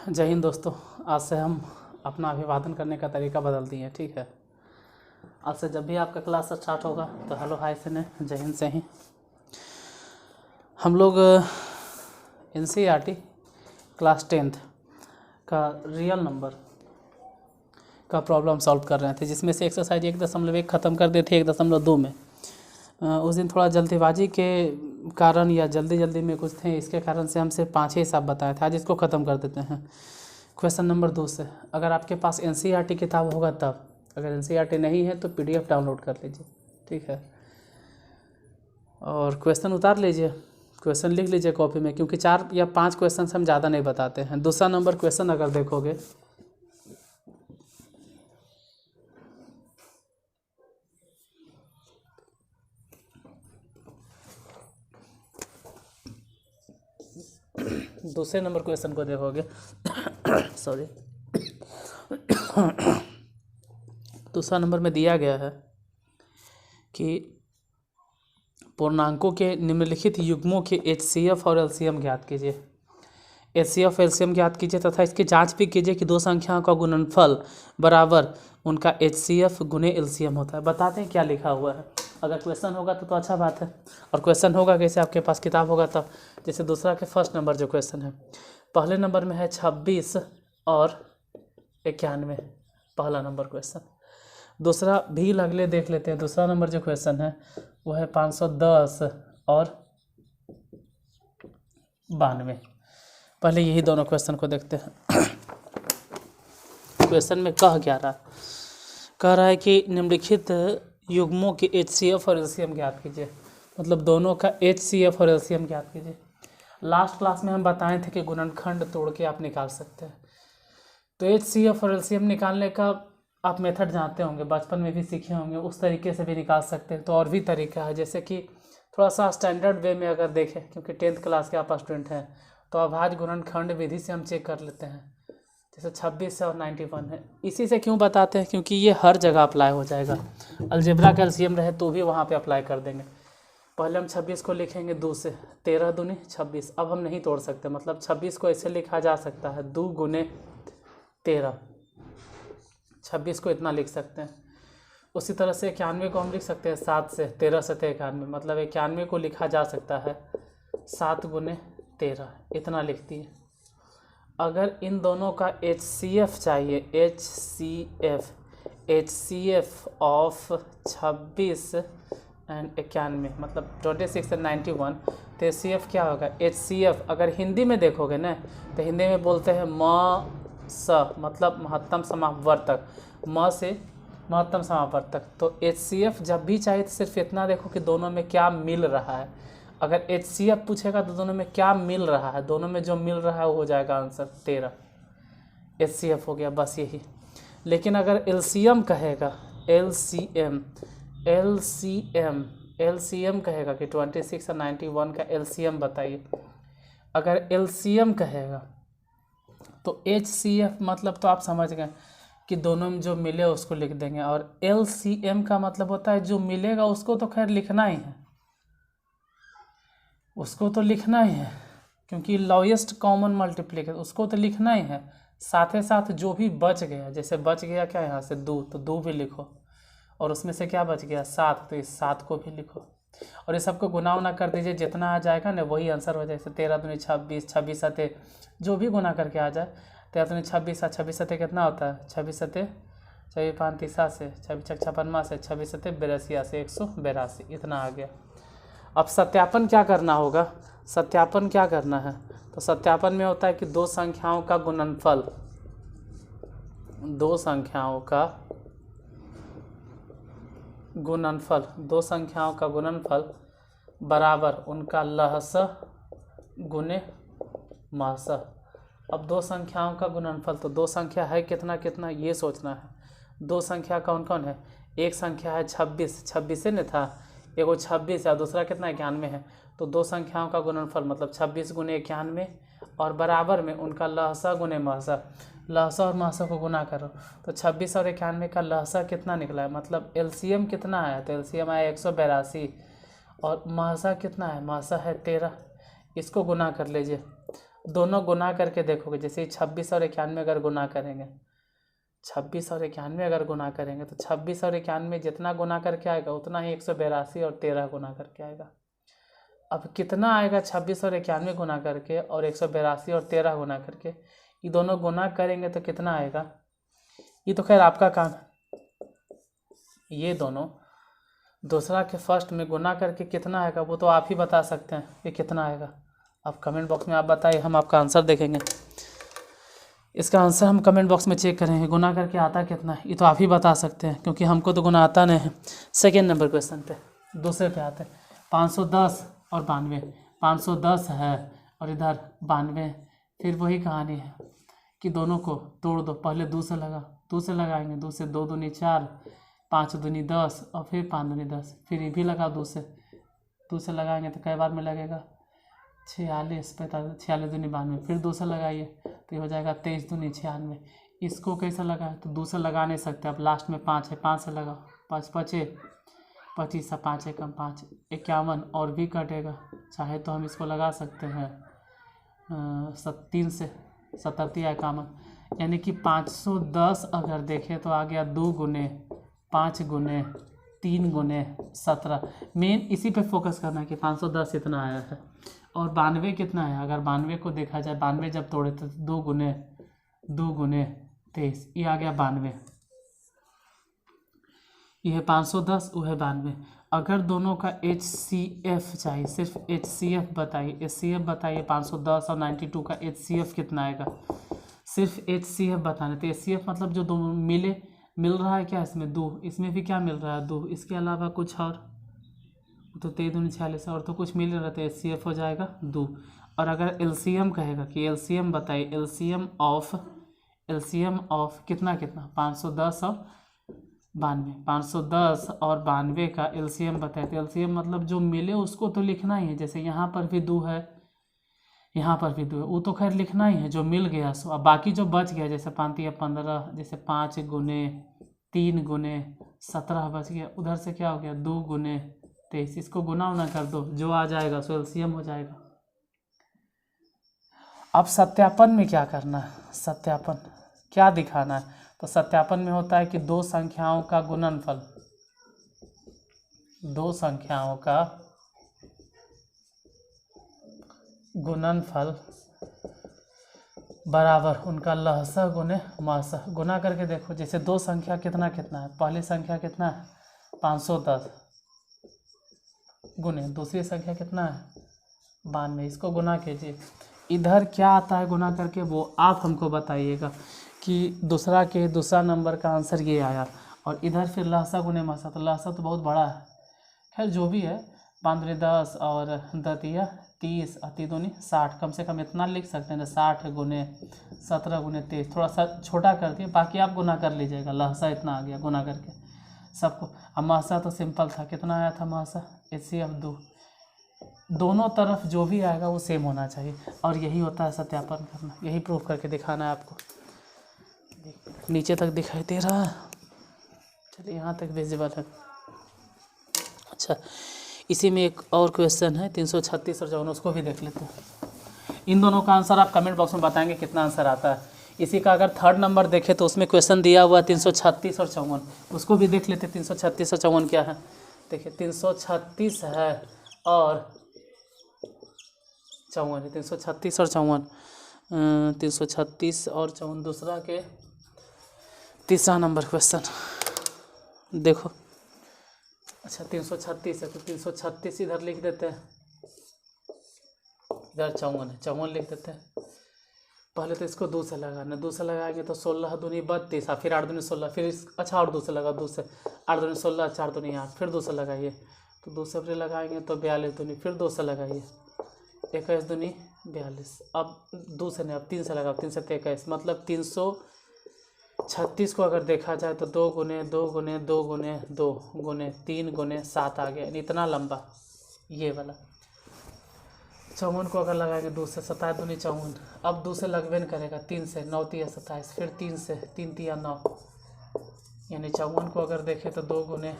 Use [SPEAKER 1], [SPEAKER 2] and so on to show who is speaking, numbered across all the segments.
[SPEAKER 1] जय हिंद दोस्तों। आज से हम अपना अभिवादन करने का तरीका बदल दिए, ठीक है। आज से जब भी आपका क्लास स्टार्ट होगा तो हेलो हाय से नहीं, जय हिंद से ही हम लोग NCERT क्लास 10th का रियल नंबर का प्रॉब्लम सॉल्व कर रहे थे, जिसमें से एक्सरसाइज 1.1 ख़त्म कर देते 1.2 में। उस दिन थोड़ा जल्दीबाजी के कारण या जल्दी में कुछ थे, इसके कारण से हमसे 5 ही हिसाब बताए थे। आज इसको ख़त्म कर देते हैं क्वेश्चन नंबर 2 से। अगर आपके पास NCERT किताब होगा तब, अगर NCERT नहीं है तो PDF डाउनलोड कर लीजिए, ठीक है। और क्वेश्चन उतार लीजिए, क्वेश्चन लिख लीजिए कॉपी में, क्योंकि 4 या 5 क्वेश्चन हम ज़्यादा नहीं बताते हैं। दूसरा नंबर क्वेश्चन अगर देखोगे दूसरे नंबर क्वेश्चन को देखोगे सॉरी दूसरा नंबर में दिया गया है कि पूर्णांकों के निम्नलिखित युग्मों के HCF और LCM ज्ञात कीजिए। HCF LCM ज्ञात कीजिए तथा इसकी जांच भी कीजिए कि दो संख्याओं का गुणनफल बराबर उनका HCF गुने LCM होता है। बताते हैं क्या लिखा हुआ है। अगर क्वेश्चन होगा तो अच्छा बात है, और क्वेश्चन होगा कैसे, आपके पास किताब होगा तब। जैसे दूसरा के फर्स्ट नंबर जो क्वेश्चन है, पहले नंबर में है 26 और 91, पहला नंबर क्वेश्चन। दूसरा भी अगले देख लेते हैं। दूसरा नंबर जो क्वेश्चन है वो है 510 और 92। पहले यही दोनों क्वेश्चन को देखते हैं। क्वेश्चन में कह रहा है कि निम्नलिखित युग्मों के HCF और LCM ज्ञात कीजिए। मतलब दोनों का HCF और LCM ज्ञात कीजिए। लास्ट क्लास में हम बताए थे कि गुणनखंड तोड़ के आप निकाल सकते हैं। तो HCF और LCM निकालने का आप मेथड जानते होंगे, बचपन में भी सीखे होंगे, उस तरीके से भी निकाल सकते हैं। तो और भी तरीका है, जैसे कि थोड़ा सा स्टैंडर्ड वे में अगर देखें, क्योंकि 10th क्लास के आप स्टूडेंट हैं, तो अभाज्य गुणनखंड विधि से हम चेक कर लेते हैं। जैसे 26 और 91 है। इसी से क्यों बताते हैं, क्योंकि ये हर जगह अप्लाई हो जाएगा। अलजेब्रा का LCM रहे तो भी वहाँ पे अप्लाई कर देंगे। पहले हम 26 को लिखेंगे 2 से, 13 दूनी 26। अब हम नहीं तोड़ सकते, मतलब 26 को ऐसे लिखा जा सकता है 2 गुने 13, 26 को इतना लिख सकते हैं। उसी तरह से 91 को हम लिख सकते हैं 7 से, 13 से 91, मतलब 91 को लिखा जा सकता है 7 गुने 13, इतना लिखती है। अगर इन दोनों का HCF चाहिए, HCF ऑफ 26 एंड 91, मतलब 26 एंड 91, तो HCF क्या होगा। HCF अगर हिंदी में देखोगे ना, तो हिंदी में बोलते हैं मतलब महत्तम समापवर्तक, म से महत्तम समापवर्तक। तो HCF जब भी चाहिए तो सिर्फ इतना देखो कि दोनों में क्या मिल रहा है। अगर HCF पूछेगा तो दोनों में क्या मिल रहा है, दोनों में जो मिल रहा है वो हो जाएगा आंसर 13। HCF हो गया, बस यही। लेकिन अगर LCM कहेगा, LCM कहेगा कि 26 और 91 का LCM बताइए। अगर LCM कहेगा तो HCF मतलब तो आप समझ गए कि दोनों में जो मिले उसको लिख देंगे, और LCM का मतलब होता है जो मिलेगा उसको तो खैर लिखना ही है, उसको तो लिखना ही है, क्योंकि लोएस्ट कॉमन मल्टीप्लिकेशन उसको तो लिखना ही है। साथ ही साथ जो भी बच गया, जैसे बच गया क्या यहाँ से 2, तो 2 भी लिखो, और उसमें से क्या बच गया 7, तो इस 7 को भी लिखो, और ये सबको गुना उना कर दीजिए। जितना आ जाएगा ना वही आंसर हो जाए। जैसे 13 दूनी 26, 26 सते जो भी गुना करके आ जाए, 13 दूनी 26, 26 सते कितना होता है, 26 सते 26 5 30 से, 26 56 से, 26 सते 82 से 182, इतना आ गया। अब सत्यापन क्या करना होगा, सत्यापन क्या करना है, तो सत्यापन में होता है कि दो संख्याओं का गुणनफल, दो संख्याओं का गुणनफल बराबर उनका लहसा गुने महसा। अब दो संख्याओं का गुणनफल, तो दो संख्या है कितना कितना ये सोचना है। दो संख्या कौन कौन है, एक संख्या है 26 से न था, एगो 26 है, दूसरा कितना 91 है। तो दो संख्याओं का गुणनफल मतलब 26 गुने 91, और बराबर में उनका लहसा गुने महसा। लहसा और महसा को गुना करो तो 26 और 91 का लहसा कितना निकला है, मतलब LCM कितना आया, तो LCM आया 182, और महसा कितना है, महसा है 13। इसको गुना कर लीजिए, दोनों गुना करके देखोगे, जैसे 26 और 91 अगर गुना करेंगे, 26 और 91 अगर गुना करेंगे तो 26 और 91 जितना गुना करके आएगा उतना ही 182 और 13 गुना करके आएगा। अब कितना आएगा 26 और 91 गुना करके और 182 और 13 गुना करके, ये दोनों गुना करेंगे तो कितना आएगा? ये तो खैर आपका काम है, ये दोनों दूसरा के फर्स्ट में गुना करके कितना आएगा वो तो आप ही बता सकते हैं ये कितना आएगा। आप कमेंट बॉक्स में आप बताइए, हम आपका आंसर देखेंगे। इसका आंसर हम कमेंट बॉक्स में चेक करेंगे, गुना करके आता कितना है ये तो आप ही बता सकते हैं, क्योंकि हमको तो गुना आता नहीं है। सेकेंड नंबर क्वेश्चन पे, दूसरे पे आते हैं। 510 और 92, 510 है और इधर 92, फिर वही कहानी है कि दोनों को तोड़ दो। पहले 2 से लगा, 2 से लगाएंगे, 2 से 2 दूनी 4, 5 दूनी 10 और फिर 5 दूनी 10, फिर ये भी लगा 2 से लगाएंगे तो कई बार में लगेगा 46, 45, 46 दूनी 92, फिर 2 से लगाइए तो ये हो जाएगा 23 दूनी 96। इसको कैसे लगाए? तो 2 से लगा नहीं सकते, अब लास्ट में 5 है, 5 से लगाओ, 5 5 25, 5 कम 5 51, और भी कटेगा, चाहे तो हम इसको लगा सकते हैं 3 से 37 51, यानी कि 510 अगर देखें तो आ गया 2 गुने 5 गुने 3 गुने 17। मेन इसी पे फोकस करना है कि 510 इतना आया है और 92 कितना है। अगर 92 को देखा जाए, 92 जब तोड़े तो 2 गुने 23, ये आ गया 92। ये है 510, वो है 92। अगर दोनों का HCF चाहिए, सिर्फ HCF बताइए, HCF बताइए 510 और 92 का HCF कितना आएगा, सिर्फ HCF बताना। तो HCF मतलब जो दोनों मिल रहा है क्या इसमें 2, इसमें भी क्या मिल रहा है 2, इसके अलावा कुछ और तो 23 दूनी 46 और तो कुछ मिल रहा, तो HCF हो जाएगा 2। और अगर LCM कहेगा कि LCM बताइए, LCM ऑफ कितना 510 और 92, 510 और 92 का LCM बताए। तो LCM मतलब जो मिले उसको तो लिखना ही है, जैसे यहाँ पर भी 2 है, यहाँ पर भी 2 है, वो तो खैर लिखना ही है जो मिल गया सो। अब बाकी जो बच गया, जैसे 5 या 15, जैसे 5 गुने 3 गुने 17 बच गया, उधर से क्या हो गया 2 गुने 23, इसको गुना उना कर दो, जो आ जाएगा सो LCM हो जाएगा। अब सत्यापन में क्या करना है, सत्यापन क्या दिखाना है? तो सत्यापन में होता है कि दो संख्याओं का गुणनफल, दो संख्याओं का गुणनफल बराबर उनका लहसा गुने महसा। गुना करके देखो, जैसे दो संख्या कितना है, पहली संख्या कितना है 510 गुने दूसरी संख्या कितना है 92, इसको गुना कीजिए। इधर क्या आता है गुना करके वो आप हमको बताइएगा कि दूसरा नंबर का आंसर ये आया। और इधर फिर लहसा गुने महसा, तो लहसा तो बहुत बड़ा है, खैर जो भी है 5 10 और 10 30 और 3 60, कम से कम इतना लिख सकते हैं 60 गुने 17 गुने 23, थोड़ा सा छोटा कर दिए, बाकी आप गुना कर लीजिएगा। लहसा इतना आ गया गुना करके सबको। अब महसा तो सिंपल था, कितना आया था महसा HCF 2। दोनों तरफ जो भी आएगा वो सेम होना चाहिए, और यही होता है सत्यापन करना, यही प्रूफ करके दिखाना है आपको। नीचे तक दिखाई दे रहा है, चलिए यहाँ तक विजिबल है। अच्छा, इसी में एक और क्वेश्चन है 336 और 54, उसको भी देख लेते हैं। इन दोनों का आंसर आप कमेंट बॉक्स में बताएंगे कितना आंसर आता है। इसी का अगर थर्ड नंबर देखें तो उसमें क्वेश्चन दिया हुआ है 336 और 54, उसको भी देख लेते हैं। 336 और 54 क्या है, देखिए 336 है और 54, 336 और 54, 336 और 54 दूसरा के तीसरा नंबर क्वेश्चन देखो। अच्छा 336 है तो 336 इधर लिख देते हैं, इधर 54 है, 54 लिख देते हैं। पहले तो इसको 2 से लगाना, 2 से लगाएंगे तो 16 दूनी 32, फिर 8 दूनी 16, फिर अच्छा और 2 से लगा, 2 से 8 दूनी 16, 4 दूनी 8, फिर 2 से लगाइए तो 2 से फिर लगाएंगे तो 42 दूनी, फिर 2 से लगाइए 21 दूनी 42, अब 2 से नहीं, अब 3 से लगाओ, 3 से 21, मतलब 336 को अगर देखा जाए तो 2 गुने 2 गुने 2 गुने 2 गुने 3 गुने 7 आ गया, इतना लंबा ये वाला। 54 को अगर लगाएंगे 2 से, 27 दूनी 54, अब 2 से लगवे न करेगा, 3 से 9 तिया 27, फिर 3 से 3 तिया 9, यानी 54 को अगर देखें तो 2 गुने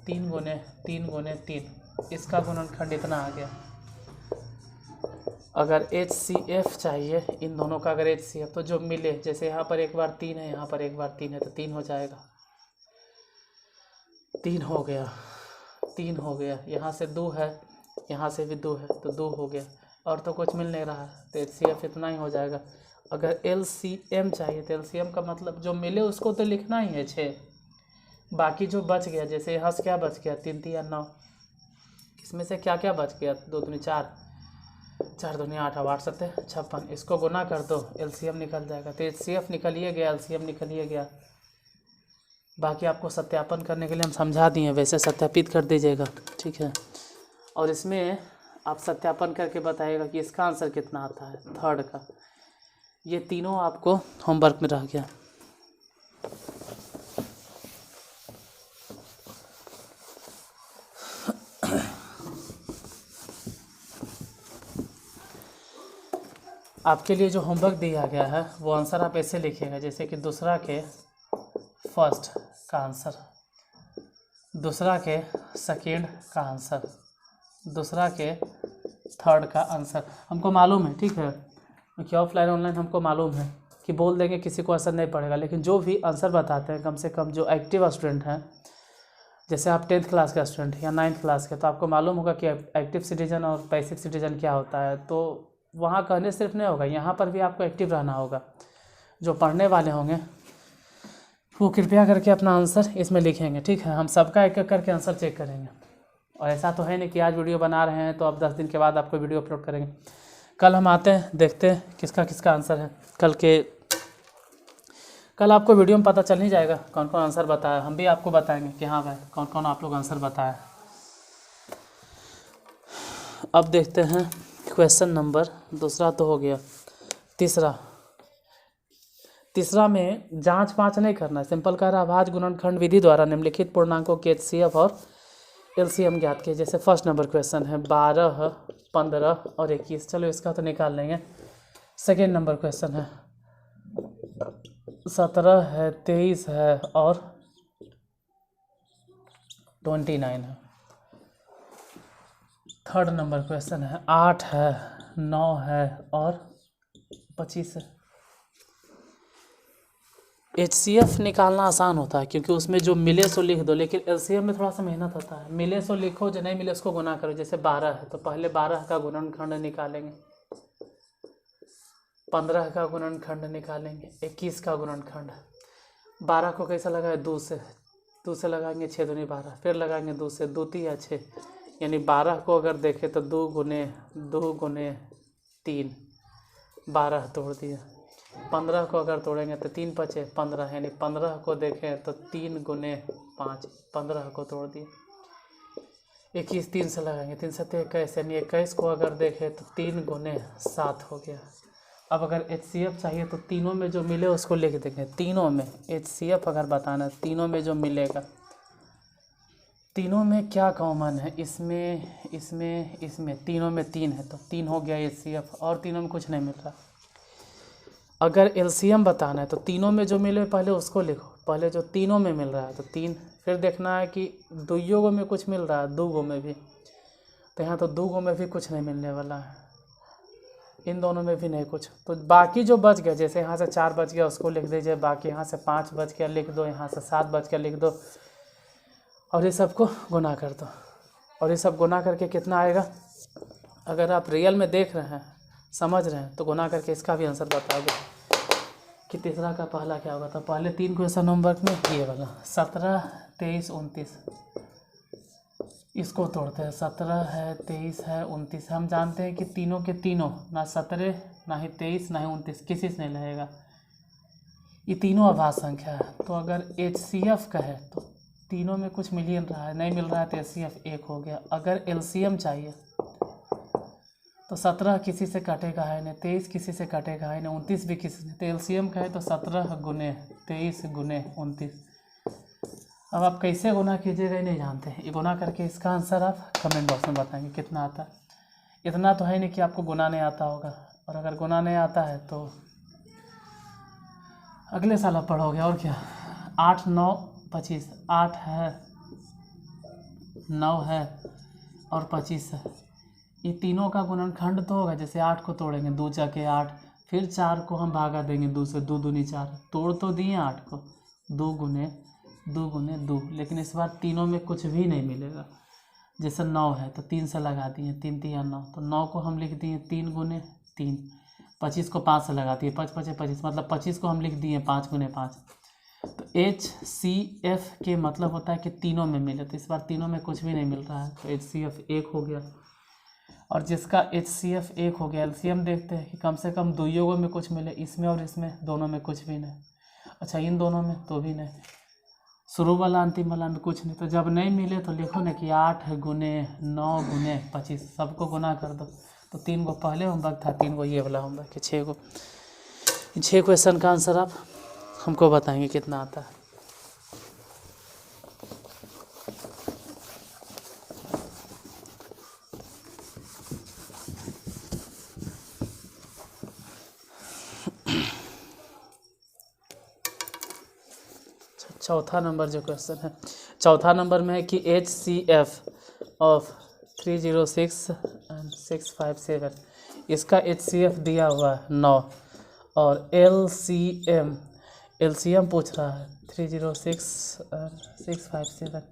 [SPEAKER 1] 3 गुने 3 गुने 3, इसका गुणनखंड इतना आ गया। अगर HCF चाहिए इन दोनों का, अगर HCF तो जो मिले, जैसे यहाँ पर एक बार 3 है, यहाँ पर एक बार 3 है, तो 3 हो जाएगा, 3 हो गया, 3 हो गया, यहाँ से 2 है, यहाँ से भी 2 है, तो 2 हो गया, और तो कुछ मिल नहीं रहा है, तो HCF इतना ही हो जाएगा। अगर LCM चाहिए तो LCM का मतलब जो मिले उसको तो लिखना ही है 6, बाकी जो बच गया, जैसे यहाँ से क्या बच गया, 3 3 9, इसमें से क्या क्या बच गया, 2 दूनी 4, 4 दूनी 8, 8 7 56, इसको गुना कर दो, LCM निकल जाएगा। तो HCF निकलिए गया, LCM निकलिए गया। बाकी आपको सत्यापन करने के लिए हम समझा दिए, वैसे सत्यापित कर दीजिएगा, ठीक है। और इसमें आप सत्यापन करके बताइएगा कि इसका आंसर कितना आता है, थर्ड का। ये तीनों आपको होमवर्क में रह गया। आपके लिए जो होमवर्क दिया गया है वो आंसर आप ऐसे लिखिएगा, जैसे कि दूसरा के फर्स्ट का आंसर, दूसरा के सेकेंड का आंसर, दूसरा के थर्ड का आंसर। हमको मालूम है, ठीक है, कि ऑफलाइन ऑनलाइन हमको मालूम है कि बोल देंगे किसी को असर नहीं पड़ेगा, लेकिन जो भी आंसर बताते हैं कम से कम जो एक्टिव स्टूडेंट हैं, जैसे आप 10th क्लास का स्टूडेंट या 9th क्लास के, तो आपको मालूम होगा कि एक्टिव सिटीजन और पैसिव सिटीजन क्या होता है। तो वहाँ कहने सिर्फ नहीं होगा, यहाँ पर भी आपको एक्टिव रहना होगा। जो पढ़ने वाले होंगे वो कृपया करके अपना आंसर इसमें लिखेंगे, ठीक है। हम सबका एक एक करके आंसर चेक करेंगे, और ऐसा तो है नहीं कि आज वीडियो बना रहे हैं तो अब 10 दिन के बाद आपको वीडियो अपलोड करेंगे। कल हम आते हैं, देखते हैं किसका किसका आंसर है। कल आपको वीडियो में पता चल ही जाएगा कौन कौन आंसर बताया, हम भी आपको बताएंगे कि हाँ भाई कौन कौन आप लोग आंसर बताया। अब देखते हैं क्वेश्चन नंबर, दूसरा तो हो गया, तीसरा में जांच पाँच नहीं करना है, सिंपल कह रहा है भाज्य गुणनखंड विधि द्वारा निम्नलिखित पूर्णांकों के HCF और LCM ज्ञात किए। जैसे फर्स्ट नंबर क्वेश्चन है 12, 15 और 21, चलो इसका तो निकाल लेंगे। सेकेंड नंबर क्वेश्चन है 17 है, 23 है और 29 है। थर्ड नंबर क्वेश्चन है 8 है, 9 है और 25 है। HCF निकालना आसान होता है क्योंकि उसमें जो मिले सो लिख दो, लेकिन LCM में थोड़ा सा मेहनत होता है। मिले सो लिखो, जो नहीं मिले उसको गुना करो। जैसे 12 है तो पहले 12 का गुणनखंड निकालेंगे, 15 का गुणनखंड निकालेंगे, 21 का गुणनखंड। 12 को कैसा लगाए, 2 से लगाएंगे, 6 दूनी 12, फिर लगाएंगे 2 से, 2 3 या 6, यानी 12 को अगर देखें तो 2 गुने 3, 12 तोड़ दिया। 15 को अगर तोड़ेंगे तो 3 बचे 15, यानी 15 को देखें तो 3 गुने 5, 15 को तोड़ दिए। 21 3 से लगाएंगे, 3 से 21, यानी 21 को अगर देखें तो 3 गुने 7 हो गया। अब अगर HCF चाहिए तो तीनों में जो मिले उसको लिख देंगे। तीनों में HCF अगर बताना, तीनों में जो मिलेगा, तीनों में क्या कॉमन है, इसमें तीनों में 3 है तो 3 हो गया HCF, और तीनों में कुछ नहीं मिल रहा। अगर LCM बताना है तो तीनों में जो मिले पहले उसको लिखो, पहले जो तीनों में मिल रहा है तो 3, फिर देखना है कि 2 गो में कुछ मिल रहा है, 2 गो में भी, तो यहाँ तो 2 गो में भी कुछ नहीं मिलने वाला है, इन दोनों में भी नहीं कुछ। तो बाकी जो बच गया, जैसे यहाँ से 4 बच गया उसको लिख दीजिए, बाकी यहाँ से 5 बच गया लिख दो, यहाँ से 7 बच गया लिख दो, और ये सबको गुना कर दो। और ये सब गुना करके कितना आएगा, अगर आप रियल में देख रहे हैं, समझ रहे हैं, तो गुना करके इसका भी आंसर बताओगे कि तीसरा का पहला क्या होगा। तो पहले 3 क्वेश्चन होमवर्क में ये वाला 17, 23, 29, इसको तोड़ते हैं। 17 है, 23 है, 29, हम जानते हैं कि तीनों के तीनों, ना 17 ना ही 23 ना ही 29 किसी से नहीं लगेगा, ये तीनों अभाज्य संख्या है। तो अगर HCF का है तो तीनों में कुछ मिल ही रहा है, नहीं मिल रहा है तो HCF 1 हो गया। अगर LCM चाहिए तो 17 किसी से कटेगा है नहीं, 23 किसी से कटेगा है नहीं, 29 भी किसी से, तो LCM का है तो 17 गुने 23 गुने 29। अब आप कैसे गुना कीजिएगा ये नहीं जानते, ये गुना करके इसका आंसर आप कमेंट बॉक्स में बताएंगे कितना आता है। इतना तो है नहीं कि आपको गुना नहीं आता होगा, और अगर गुना नहीं आता है तो अगले साल आप पढ़ोगे, और क्या। 8 9 25, 8 है, 9 है और 25 है, ये तीनों का गुणनखंड तो होगा, जैसे 8 को तोड़ेंगे 2 चके 8, फिर 4 को हम भागा देंगे 2 से, 2 दूनी 4, तोड़ तो दिए 8 को, 2 गुने 2 गुने 2, लेकिन इस बार तीनों में कुछ भी नहीं मिलेगा। जैसे 9 है तो 3 से लगा दिए, 3 तिया 9, तो 9 को हम लिख दिए 3 गुने 3, 25 को 5 से लगा दिए, 5 5 25, मतलब 25 को हम लिख दिए 5 गुने 5। तो HCF के मतलब होता है कि तीनों में मिले, तो इस बार तीनों में कुछ भी नहीं मिल रहा है, तो HCF 1 हो गया। और जिसका HCF 1 हो गया, एलसीएम देखते हैं कि कम से कम दोनों में कुछ मिले, इसमें और इसमें, दोनों में कुछ भी नहीं। अच्छा, इन दोनों में तो भी नहीं, शुरू वाला अंतिम वाला में कुछ नहीं। तो जब नहीं मिले तो लिखो ना कि 8 गुने 9 गुने 25, सबको गुना कर दो। तो 3 गो पहले होमवर्क था, 3 गो ये वाला होमवर्क है, 6 क्वेश्चन का आंसर आप हमको बताएंगे कितना आता है। चौथा नंबर जो क्वेश्चन है, चौथा नंबर में है कि HCF ऑफ 306 एंड 657, इसका HCF दिया हुआ है 9, और LCM पूछ रहा है 306 एंड 657,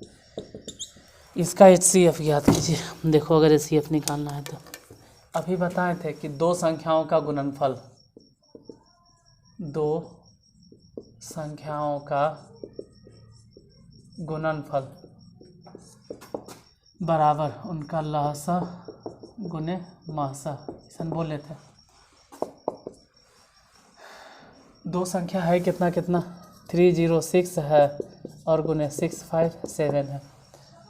[SPEAKER 1] इसका HCF ज्ञात कीजिए। देखो, अगर HCF निकालना है तो अभी बताए थे कि दो संख्याओं का गुणनफल, दो संख्याओं का गुणनफल बराबर उनका लहसा गुने महसा, ऐसा बोले थे। दो संख्या है कितना कितना, 306 है और गुने 657 है,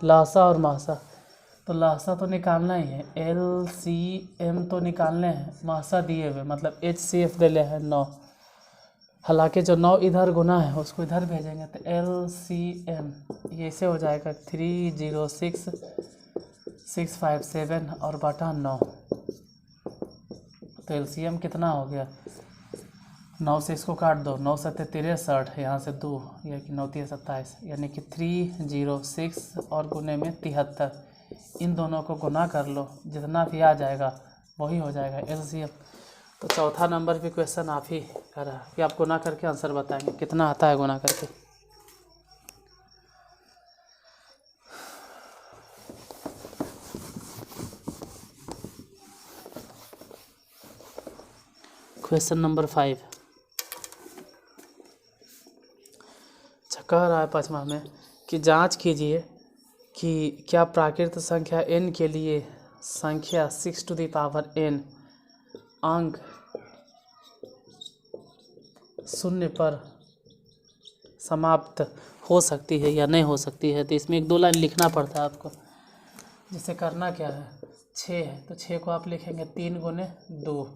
[SPEAKER 1] लहसा और महसा। तो लहसा तो निकालना ही है, LCM तो निकालने हैं, महसा दिए हुए, मतलब HCF दे ले है 9, हालांकि जो 9 इधर गुना है उसको इधर भेजेंगे, तो LCM ये ऐसे हो जाएगा 306 657 और बटा 9। तो LCM कितना हो गया, 9 से इसको काट दो, 9 7 63, यहाँ से 2, या कि 9 3 27, यानी कि 306 और गुने में 73, इन दोनों को गुना कर लो, जितना भी आ जाएगा वही हो जाएगा LCM। तो चौथा नंबर भी क्वेश्चन आप ही कर रहा है कि आप गुना करके आंसर बताएंगे कितना आता है गुना करके। क्वेश्चन नंबर 5, कह रहा है पाँचवा में कि जांच कीजिए कि क्या प्राकृत संख्या n के लिए संख्या 6n अंक 0 पर समाप्त हो सकती है या नहीं हो सकती है। तो इसमें 1-2 लाइन लिखना पड़ता है आपको। जिसे करना क्या है, 6 है तो 6 को आप लिखेंगे 3 गुने 2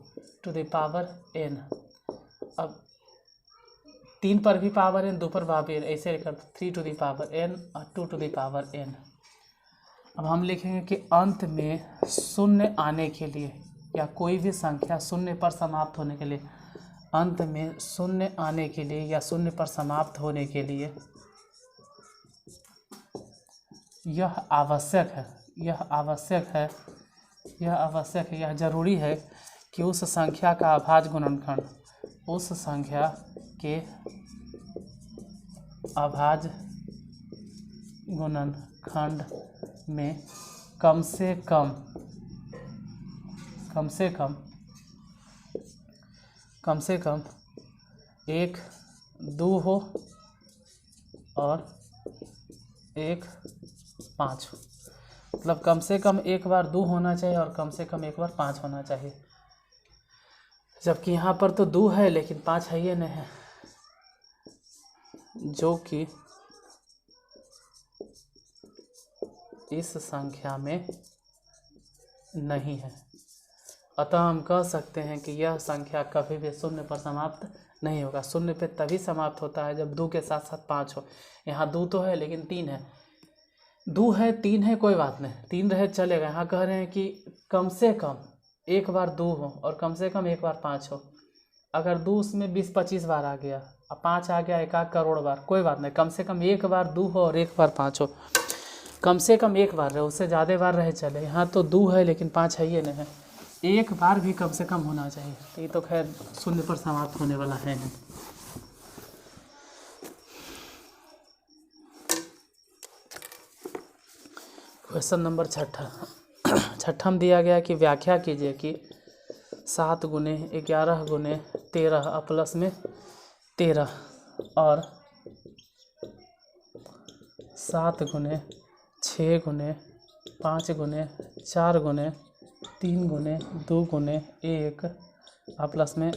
[SPEAKER 1] टू द पावर n। अब 3 पर भी पावर n, 2 पर पावर n, ऐसे कर 3 टू द पावर n और 2 टू द पावर n। अब हम लिखेंगे कि अंत में 0 आने के लिए, या कोई भी संख्या 0 पर समाप्त होने के लिए, अंत में 0 आने के लिए या 0 पर समाप्त होने के लिए यह आवश्यक है, यह जरूरी है कि उस संख्या का अभाज्य गुणनखंड, उस संख्या के अभाज्य गुणनखंड में कम से कम 1 2 हो और 1 5 हो। मतलब कम से कम एक बार 2 होना चाहिए और कम से कम एक बार 5 होना चाहिए। जबकि यहाँ पर तो 2 है लेकिन 5 है ये नहीं है, जो कि इस संख्या में नहीं है। अतः हम कह सकते हैं कि यह संख्या कभी भी 0 पर समाप्त नहीं होगा। 0 पे तभी समाप्त होता है जब 2 के साथ साथ 5 हो। यहाँ 2 तो है लेकिन 3 है, 2 है 3 है कोई बात नहीं, 3 रहे चलेगा। यहाँ कह रहे हैं कि कम से कम एक बार 2 हो और कम से कम एक बार 5 हो। अगर 2 उसमें 20-25 बार आ गया और 5 आ गया 1 करोड़ बार, कोई बात नहीं, कम से कम एक बार 2 हो और एक बार 5 हो। कम से कम एक बार रहे, उससे ज़्यादा बार रहे चले। यहाँ तो 2 है लेकिन 5 है ये नहीं है, एक बार भी कम से कम होना चाहिए। तो ये तो खैर शून्य पर समाप्त होने वाला है नहीं। क्वेश्चन नंबर 6 में दिया गया कि व्याख्या कीजिए कि 7 गुने 11 गुने 13 प्लस में 13 और 7 गुने 6 गुने 5 गुने 4 गुने 3 गुने 2 गुने 1 प्लस में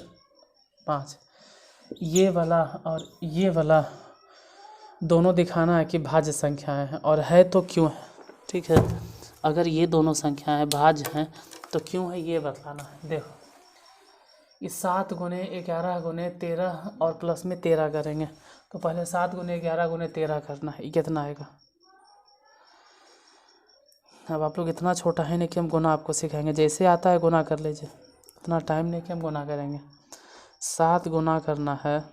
[SPEAKER 1] 5, ये वाला और ये वाला दोनों दिखाना है कि भाज्य संख्याएं हैं, और है तो क्यों है। ठीक है, अगर ये दोनों संख्याएं भाज्य हैं तो क्यों है ये बतलाना है। देखो, इस 7 गुने 11 गुने 13 और प्लस में 13 करेंगे, तो पहले 7 गुने 11 गुने 13 करना है। ये कितना आएगा। अब आप लोग इतना छोटा है नहीं कि हम गुना आपको सिखाएंगे, जैसे आता है गुना कर लीजिए, इतना टाइम नहीं कि हम गुना करेंगे। 7 गुना करना है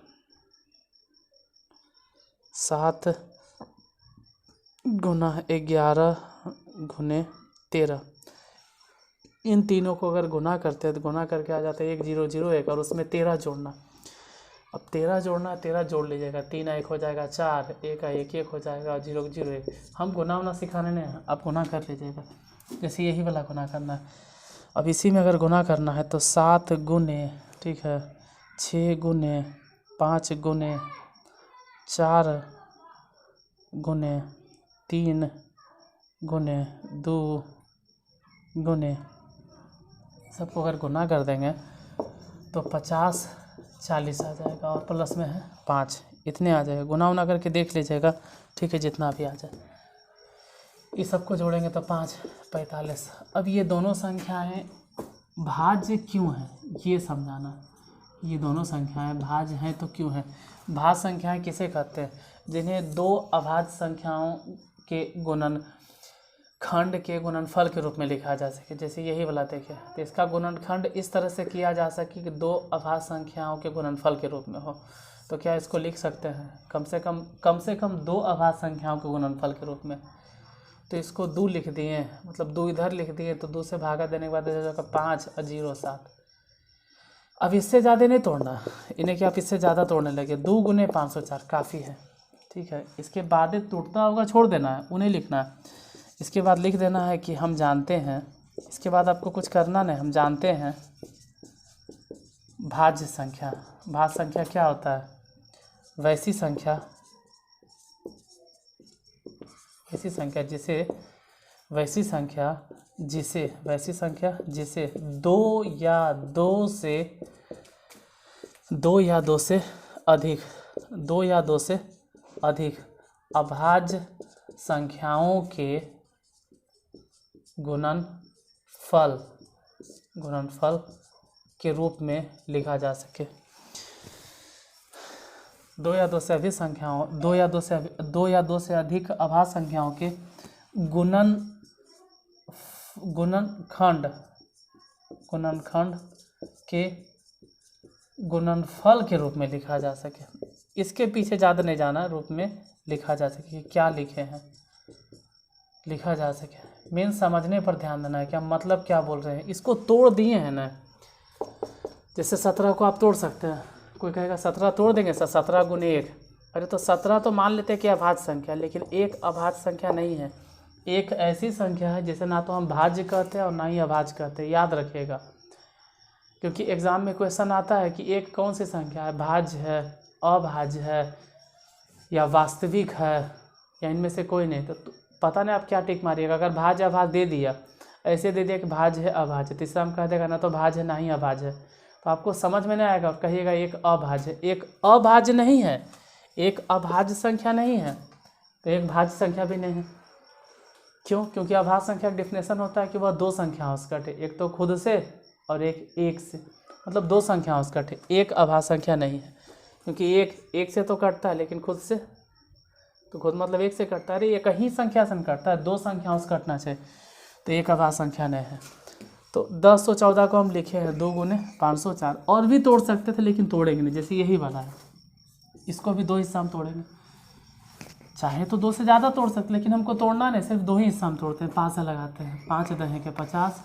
[SPEAKER 1] 7 गुना 11 गुने 13, इन तीनों को अगर गुना करते हैं तो गुना करके आ जाता है 1 0 0 1, और उसमें 13 जोड़ना। अब 13 जोड़ना है, 13 जोड़ लीजिएगा, 3 1 हो जाएगा 4, 1 1 1 हो जाएगा, 0 0 1। हम गुना उना सिखाने नहीं हैं, आप गुना कर लीजिएगा, जैसे यही वाला गुना करना है। अब इसी में अगर गुना करना है तो 7 गुने, ठीक है, 6 गुने 5 गुने 4 गुने 3 गुने 2 गुने, सबको अगर गुना कर देंगे तो 50 40 आ जाएगा, और प्लस में है 5, इतने आ जाएगा। गुना उना करके देख लीजिएगा, ठीक है, जितना भी आ जाए। इस सबको जोड़ेंगे तो 5 45। अब ये दोनों संख्याएं भाज्य क्यों हैं ये समझाना। ये दोनों संख्याएं भाज्य हैं तो क्यों हैं। भाज्य संख्याएं किसे कहते हैं, जिन्हें दो अभाज्य संख्याओं के गुणनखंड के गुणनफल के रूप में लिखा जा सके। जैसे यही वाला देखें, तो इसका गुणनखंड इस तरह से किया जा सके कि दो अभाज्य संख्याओं के गुणनफल के रूप में हो। तो क्या इसको लिख सकते हैं कम से कम 2 अभाज्य संख्याओं के गुणनफल के रूप में। तो इसको 2 लिख दिए, मतलब 2 इधर लिख दिए, तो 2 से भागा देने के बाद जाएगा 5 और 0 7। अब इससे ज़्यादा नहीं तोड़ना इन्हें, कि आप इससे ज़्यादा तोड़ने लगे। 2 गुने 504 काफ़ी है, ठीक है। इसके बाद टूटता होगा छोड़ देना है, उन्हें लिखना है। इसके बाद लिख देना है कि हम जानते हैं, इसके बाद आपको कुछ करना नहीं, हम जानते हैं भाज्य संख्या। भाज्य संख्या क्या होता है, वैसी संख्या जिसे 2 या 2 से अधिक अभाज्य संख्याओं के गुणनफल के रूप में लिखा जा सके। 2 या 2 से अधिक अभाज्य संख्याओं के गुणनखंड के गुणनफल के रूप में लिखा जा सके। इसके पीछे ज़्यादा नहीं जाना, रूप में लिखा जा सके कि क्या लिखे हैं, लिखा जा सके। मेन समझने पर ध्यान देना है कि हम मतलब क्या बोल रहे हैं। इसको तोड़ दिए हैं ना, जैसे 17 को आप तोड़ सकते हैं। कोई कहेगा 17 तोड़ देंगे सर, 17 गुने 1। अरे तो 17 तो मान लेते हैं कि अभाज्य संख्या, लेकिन एक अभाज्य संख्या नहीं है। एक ऐसी संख्या है जिसे ना तो हम भाज्य कहते हैं और ना ही अभाज्य कहते हैं, याद रखिएगा। क्योंकि एग्ज़ाम में क्वेश्चन आता है कि एक कौन सी संख्या है, भाज्य है, अभाज्य है या वास्तविक है, या इनमें से कोई नहीं। तो पता नहीं आप क्या टिक मारिएगा। अगर भाज्य अभाज्य दे दिया, ऐसे दे दिया कि भाज्य है अभाज्य, तीसरा हम कह देगा ना तो भाज्य है ना ही अभाज्य है, तो आपको समझ में नहीं आएगा। और कहिएगा एक अभाज्य, एक अभाज्य नहीं है, एक अभाज्य संख्या नहीं है, तो एक भाज्य संख्या भी नहीं है। क्यों? क्योंकि अभाज्य संख्या का डिफिनेशन होता है कि वह 2 संख्याओं से कटे, एक तो खुद से और एक से, मतलब 2 संख्याओं से कटे। एक अभाज्य संख्या नहीं है, क्योंकि एक से तो कटता है, लेकिन खुद से तो खुद मतलब 1 से कटता है। अरे एक ही संख्या से कटता है, 2 संख्याओं से कटना चाहिए, तो एक अभाज्य संख्या नहीं है। तो 1014 को हम लिखे हैं 2 गुने 504। और भी तोड़ सकते थे लेकिन तोड़ेंगे नहीं, जैसे यही वाला है, इसको भी 2 हिस्सा हम तोड़ेंगे। चाहे तो 2 से ज़्यादा तोड़ सकते, लेकिन हमको तोड़ना नहीं, सिर्फ 2 ही हिस्सा हम तोड़ते हैं। 5 से लगाते हैं, 5 दहे के 50,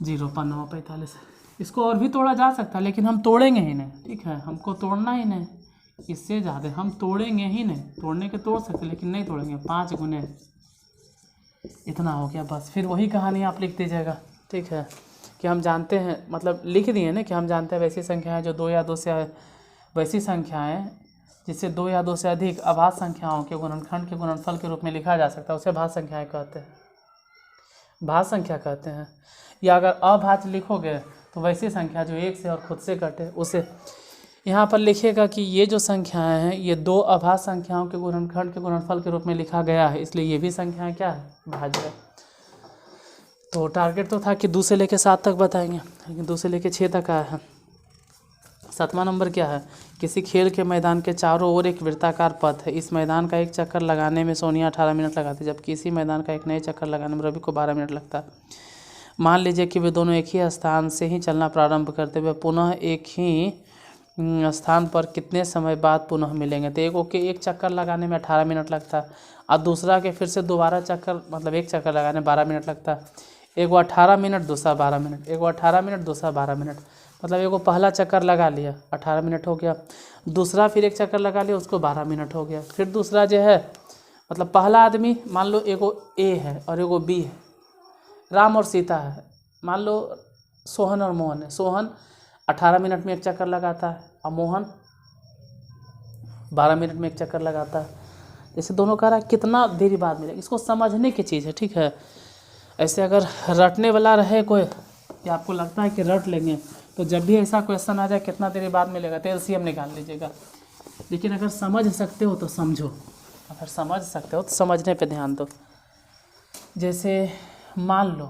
[SPEAKER 1] 0 5 45। इसको और भी तोड़ा जा सकता है, लेकिन हम तोड़ेंगे ही नहीं, ठीक है, हमको तोड़ना ही नहीं, इससे ज़्यादा हम तोड़ेंगे ही नहीं। तोड़ने के तोड़ सकते लेकिन नहीं तोड़ेंगे। 5 गुने इतना हो गया, बस। फिर वही कहानी आप लिख दीजिएगा, ठीक है, कि हम जानते हैं, मतलब लिख दिए ना कि हम जानते हैं वैसी संख्याएं जो 2 या 2 से, वैसी संख्याएं जिससे 2 या 2 से अधिक अभाज्य संख्याओं के गुणनखंड के गुणनफल के रूप में लिखा जा सकता है, उसे भाज्य संख्याएं कहते हैं, भाज्य संख्या कहते हैं। या अगर अभाज्य लिखोगे तो वैसी संख्या जो 1 से और खुद से कटे, उसे यहाँ पर लिखिएगा कि ये जो संख्याएं हैं ये 2 अभाज्य संख्याओं के गुणनखंड के गुणनफल के रूप में लिखा गया है, इसलिए ये भी संख्याएं क्या है, भाज्य है। तो टारगेट तो था कि 2 से लेकर 7 तक बताएंगे, लेकिन 2 से लेकर 6 तक आया है। 7वां नंबर क्या है, किसी खेल के मैदान के चारों ओर एक वृत्ताकार पथ है। इस मैदान का एक चक्कर लगाने में सोनिया 18 मिनट लगाती है, जबकि इसी मैदान का एक नए चक्कर लगाने में रवि को 12 मिनट लगता है। मान लीजिए कि वे दोनों एक ही स्थान से ही चलना प्रारंभ करते हुए पुनः एक ही स्थान पर कितने समय बाद पुनः मिलेंगे। तो एक चक्कर लगाने में 18 मिनट लगता है, और दूसरा के फिर से दोबारा चक्कर, मतलब एक चक्कर लगाने में 12 मिनट लगता है। एगो 18 मिनट, दूसरा 12 मिनट, एगो 18 मिनट, दूसरा 12 मिनट, मतलब एगो पहला चक्कर लगा लिया 18 मिनट हो गया, दूसरा फिर एक चक्कर लगा लिया उसको 12 मिनट हो गया। फिर दूसरा जो है, मतलब पहला आदमी मान लो एगो ए है और एगो बी है, राम और सीता है, मान लो सोहन और मोहन है। सोहन 18 मिनट में एक चक्कर लगाता है और मोहन 12 मिनट में एक चक्कर लगाता है। जैसे दोनों कह रहा है कितना देरी बाद मिलेगा, इसको समझने की चीज़ है, ठीक है। ऐसे अगर रटने वाला रहे कोई, या आपको लगता है कि रट लेंगे, तो जब भी ऐसा क्वेश्चन आ जाए कितना देरी बाद मिलेगा तो एलसीएम निकाल लीजिएगा। लेकिन अगर समझ सकते हो तो समझो, अगर समझ सकते हो तो समझने पे ध्यान दो। जैसे मान लो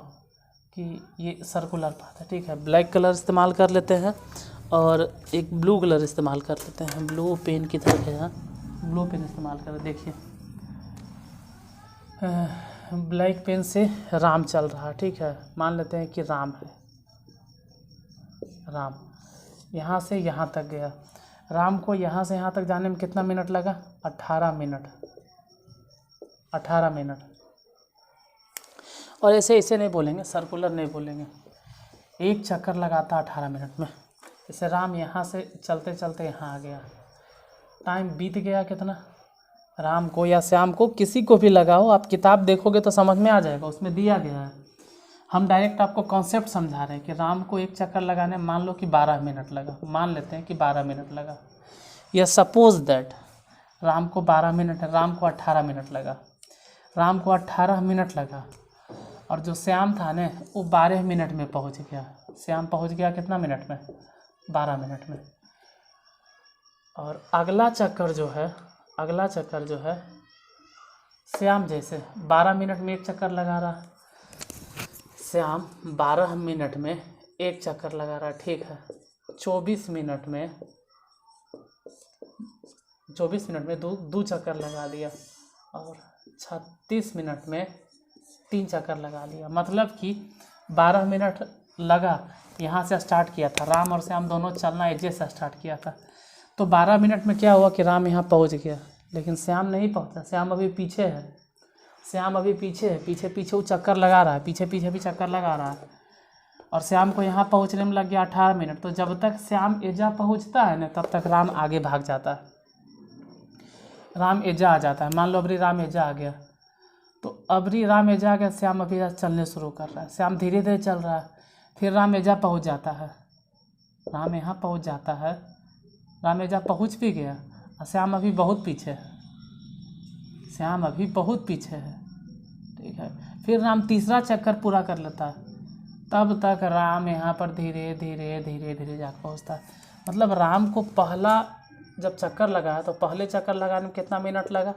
[SPEAKER 1] कि ये सर्कुलर पाथ है, ठीक है, ब्लैक कलर इस्तेमाल कर लेते हैं और एक ब्लू कलर इस्तेमाल कर लेते हैं। ब्लू पेन की तरफ है, ब्लू पेन इस्तेमाल करें। देखिए ब्लैक पेन से राम चल रहा है, ठीक है, मान लेते हैं कि राम है, राम यहाँ से यहाँ तक गया। राम को यहाँ से यहाँ तक जाने में कितना मिनट लगा, 18 मिनट, 18 मिनट। और ऐसे नहीं बोलेंगे, सर्कुलर नहीं बोलेंगे, एक चक्कर लगाता 18 मिनट में। जैसे राम यहाँ से चलते चलते यहाँ आ गया, टाइम बीत गया कितना, राम को या श्याम को, किसी को भी लगाओ, आप किताब देखोगे तो समझ में आ जाएगा, उसमें दिया गया है। हम डायरेक्ट आपको कॉन्सेप्ट समझा रहे हैं कि राम को एक चक्कर लगाने मान लो कि 12 मिनट लगा, मान लेते हैं कि 12 मिनट लगा, या सपोज दैट राम को 12 मिनट है, राम को 18 मिनट लगा, राम को 18 मिनट लगा, और जो श्याम था ना वो 12 मिनट में पहुंच गया। श्याम पहुंच गया कितना मिनट में, 12 मिनट में। और अगला चक्कर जो है श्याम जैसे 12 मिनट में एक चक्कर लगा रहा, श्याम 12 मिनट में एक चक्कर लगा रहा, ठीक है। 24 मिनट में दो चक्कर लगा दिया, और 36 मिनट में 3 चक्कर लगा लिया। मतलब कि 12 मिनट लगा, यहाँ से स्टार्ट किया था, राम और श्याम दोनों चलना एजे से स्टार्ट किया था। तो 12 मिनट में क्या हुआ कि राम यहाँ पहुँच गया, लेकिन श्याम नहीं पहुँचा, श्याम अभी पीछे है, पीछे वो चक्कर लगा रहा है, पीछे भी चक्कर लगा रहा है, और श्याम को यहाँ पहुँचने में लग गया 18 मिनट। तो जब तक श्याम एजा पहुँचता है ना, तब तक राम आगे भाग जाता है, राम एजा आ जाता है। मान लो अबरी राम एजा आ गया, तो अबरी राम एजा आ गया, श्याम अभी चलने शुरू कर रहा है, श्याम धीरे धीरे चल रहा है, फिर राम एजा पहुँच जाता है, राम यहाँ पहुँच जाता है, राम एजा पहुँच भी गया, और श्याम अभी बहुत पीछे है, ठीक है। फिर राम तीसरा चक्कर पूरा कर लेता है, तब तक राम यहाँ पर धीरे धीरे जाकर पहुँचता है। मतलब राम को पहला जब चक्कर लगा तो पहले चक्कर लगाने में कितना मिनट लगा,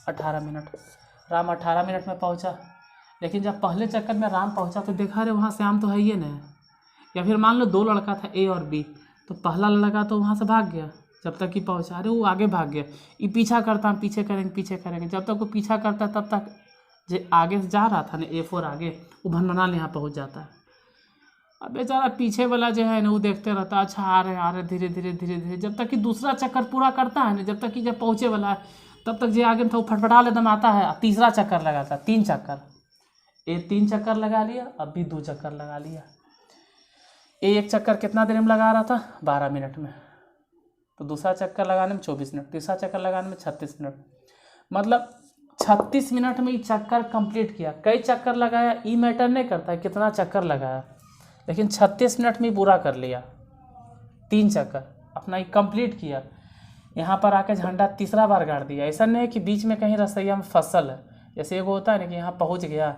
[SPEAKER 1] 18 मिनट। राम 18 मिनट में पहुँचा, लेकिन जब पहले चक्कर में राम पहुँचा तो देखा रे वहाँ श्याम तो है ही नहीं। या फिर मान लो 2 लड़का था ए और बी, तो पहला लड़का तो वहाँ से भाग गया जब तक कि पहुँचा, अरे वो आगे भाग गया, ये पीछा करता, पीछे करेंगे, जब तक वो पीछा करता तब तक जो आगे से जा रहा था ना A4 आगे, वो भनभनाल यहाँ पहुँच जाता है। अब बेचारा पीछे वाला जो है ना वो देखते रहता, अच्छा आ रहे धीरे धीरे, जब तक कि दूसरा चक्कर पूरा करता है ना, जब तक कि जब पहुँचे वाला है तब तक जे आगे में था वो फटफटा लेदम आता है, तीसरा चक्कर लगाता है, 3 चक्कर। ये 3 चक्कर लगा लिया, अब भी 2 चक्कर लगा लिया। ये 1 चक्कर कितना देर में लगा रहा था? 12 मिनट में। तो दूसरा चक्कर लगाने में 24 मिनट, तीसरा चक्कर लगाने में 36 मिनट, मतलब 36 मिनट में ये चक्कर कंप्लीट किया। कई चक्कर लगाया ये मैटर नहीं करता है कितना चक्कर लगाया, लेकिन 36 मिनट में पूरा कर लिया। 3 चक्कर अपना ये कंप्लीट किया। यहाँ पर आके झंडा तीसरा बार गाड़ दिया। ऐसा नहीं है कि बीच में कहीं रसैया में फसल है, जैसे एगो होता है ना कि यहाँ पहुँच गया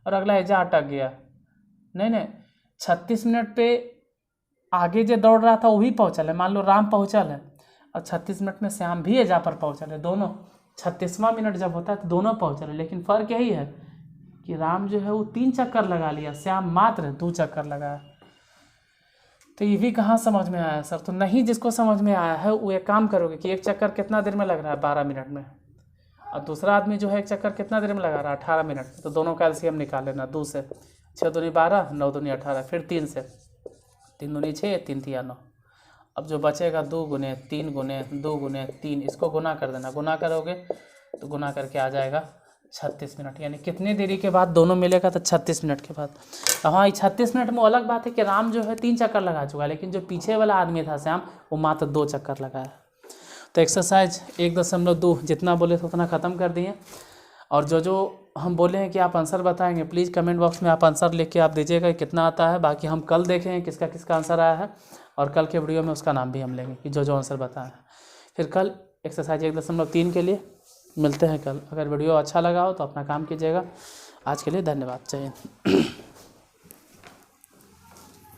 [SPEAKER 1] और अगला एजा अटक गया। नहीं, 36 मिनट पे आगे जो दौड़ रहा था वो भी पहुँचल है। मान लो राम पहुँचल है और 36 मिनट में श्याम भी एजा पर पहुँचल है। दोनों 36वां मिनट जब होता है तो दोनों पहुँचल है, लेकिन फ़र्क यही है कि राम जो है वो 3 चक्कर लगा लिया, श्याम मात्र 2 चक्कर लगाया। तो ये भी कहाँ समझ में आया सर? तो नहीं, जिसको समझ में आया है वो एक काम करोगे कि 1 चक्कर कितना देर में लग रहा है? 12 मिनट में। और दूसरा आदमी जो है 1 चक्कर कितना देर में लगा रहा है? 18 मिनट में। तो दोनों का एलसीएम निकाल लेना। 2 से 6 दूनी 12, 9 दूनी 18, फिर 3 से 3 दूनी 6, 3 तिया 9। अब जो बचेगा 2 गुने 3 गुने 2 गुने 3, इसको गुना कर देना। गुना करोगे तो गुना करके आ जाएगा 36 मिनट। यानी कितने देरी के बाद दोनों मिलेगा? तो 36 मिनट के बाद। हाँ, ये 36 मिनट में अलग बात है कि राम जो है 3 चक्कर लगा चुका है, लेकिन जो पीछे वाला आदमी था श्याम, वो मात्र 2 चक्कर लगाया। तो एक्सरसाइज 1.2 जितना बोले तो उतना ख़त्म कर दिए। और जो हम बोले हैं कि आप आंसर बताएंगे, प्लीज़ कमेंट बॉक्स में आप आंसर लिख के आप दीजिएगा कितना आता है। बाकी हम कल देखें किसका किसका आंसर आया है, और कल के वीडियो में उसका नाम भी हम लेंगे कि जो आंसर बताया है। फिर कल एक्सरसाइज 1.3 के लिए मिलते हैं कल। अगर वीडियो अच्छा लगा हो तो अपना काम कीजिएगा। आज के लिए धन्यवाद। जय हिंद।